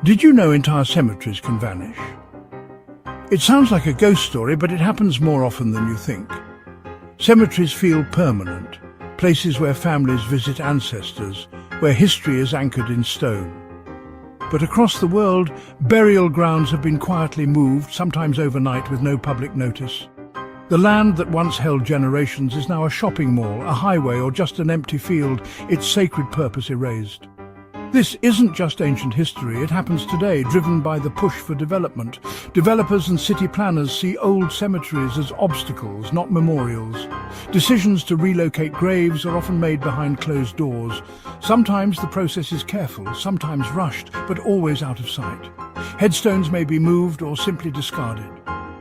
Did you know entire cemeteries can vanish? It sounds like a ghost story, but it happens more often than you think. Cemeteries feel permanent, places where families visit ancestors, where history is anchored in stone. But across the world, burial grounds have been quietly moved, sometimes overnight with no public notice. The land that once held generations is now a shopping mall, a highway, or just an empty field, its sacred purpose erased. This isn't just ancient history, it happens today, driven by the push for development. Developers and city planners see old cemeteries as obstacles, not memorials. Decisions to relocate graves are often made behind closed doors. Sometimes the process is careful, sometimes rushed, but always out of sight. Headstones may be moved or simply discarded.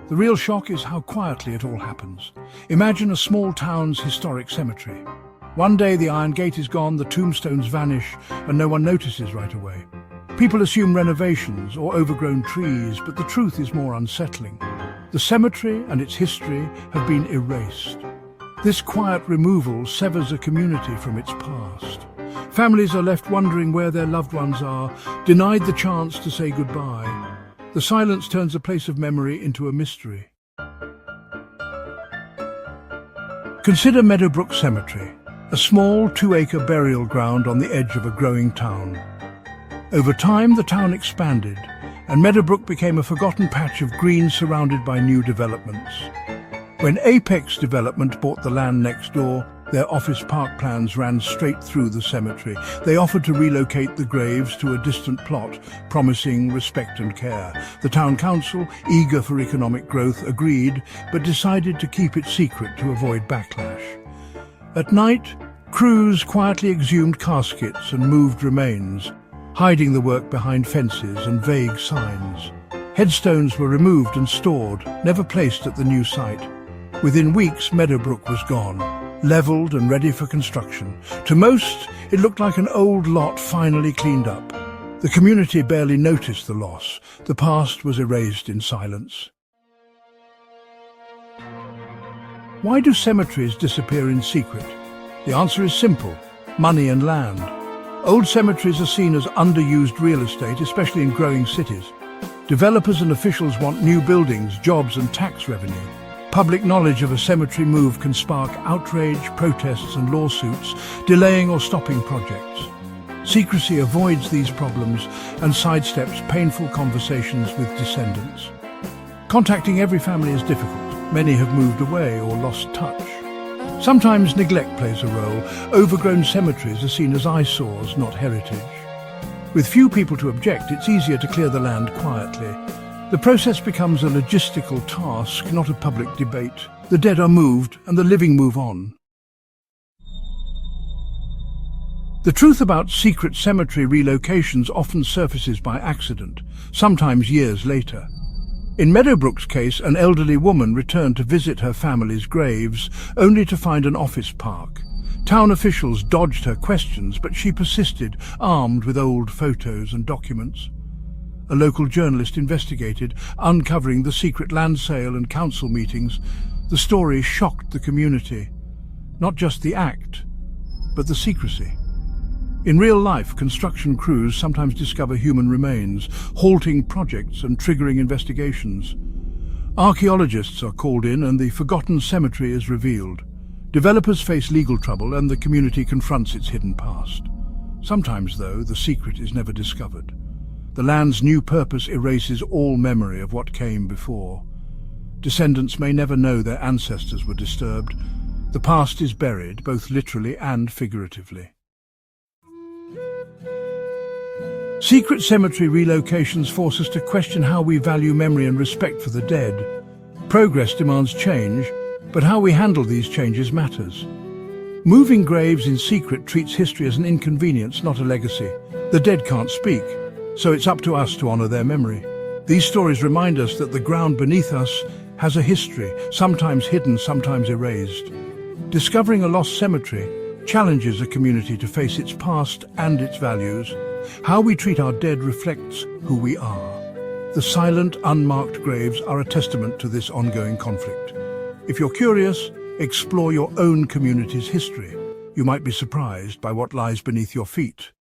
The real shock is how quietly it all happens. Imagine a small town's historic cemetery. One day the iron gate is gone, the tombstones vanish, and no one notices right away. People assume renovations or overgrown trees, but the truth is more unsettling. The cemetery and its history have been erased. This quiet removal severs a community from its past. Families are left wondering where their loved ones are, denied the chance to say goodbye. The silence turns a place of memory into a mystery. Consider Meadowbrook Cemetery, a small 2-acre burial ground on the edge of a growing town. Over time, the town expanded, and Meadowbrook became a forgotten patch of green surrounded by new developments. When Apex Development bought the land next door, their office park plans ran straight through the cemetery. They offered to relocate the graves to a distant plot, promising respect and care. The town council, eager for economic growth, agreed, but decided to keep it secret to avoid backlash. At night, crews quietly exhumed caskets and moved remains, hiding the work behind fences and vague signs. Headstones were removed and stored, never placed at the new site. Within weeks, Meadowbrook was gone, leveled and ready for construction. To most, it looked like an old lot finally cleaned up. The community barely noticed the loss. The past was erased in silence. Why do cemeteries disappear in secret? The answer is simple: money and land. Old cemeteries are seen as underused real estate, especially in growing cities. Developers and officials want new buildings, jobs and tax revenue. Public knowledge of a cemetery move can spark outrage, protests and lawsuits, delaying or stopping projects. Secrecy avoids these problems and sidesteps painful conversations with descendants. Contacting every family is difficult. Many have moved away or lost touch. Sometimes neglect plays a role. Overgrown cemeteries are seen as eyesores, not heritage. With few people to object, it's easier to clear the land quietly. The process becomes a logistical task, not a public debate. The dead are moved and the living move on. The truth about secret cemetery relocations often surfaces by accident, sometimes years later. In Meadowbrook's case, an elderly woman returned to visit her family's graves, only to find an office park. Town officials dodged her questions, but she persisted, armed with old photos and documents. A local journalist investigated, uncovering the secret land sale and council meetings. The story shocked the community. Not just the act, but the secrecy. In real life, construction crews sometimes discover human remains, halting projects and triggering investigations. Archaeologists are called in and the forgotten cemetery is revealed. Developers face legal trouble and the community confronts its hidden past. Sometimes, though, the secret is never discovered. The land's new purpose erases all memory of what came before. Descendants may never know their ancestors were disturbed. The past is buried, both literally and figuratively. Secret cemetery relocations force us to question how we value memory and respect for the dead. Progress demands change, but how we handle these changes matters. Moving graves in secret treats history as an inconvenience, not a legacy. The dead can't speak, so it's up to us to honor their memory. These stories remind us that the ground beneath us has a history, sometimes hidden, sometimes erased. Discovering a lost cemetery challenges a community to face its past and its values. How we treat our dead reflects who we are. The silent, unmarked graves are a testament to this ongoing conflict. If you're curious, explore your own community's history. You might be surprised by what lies beneath your feet.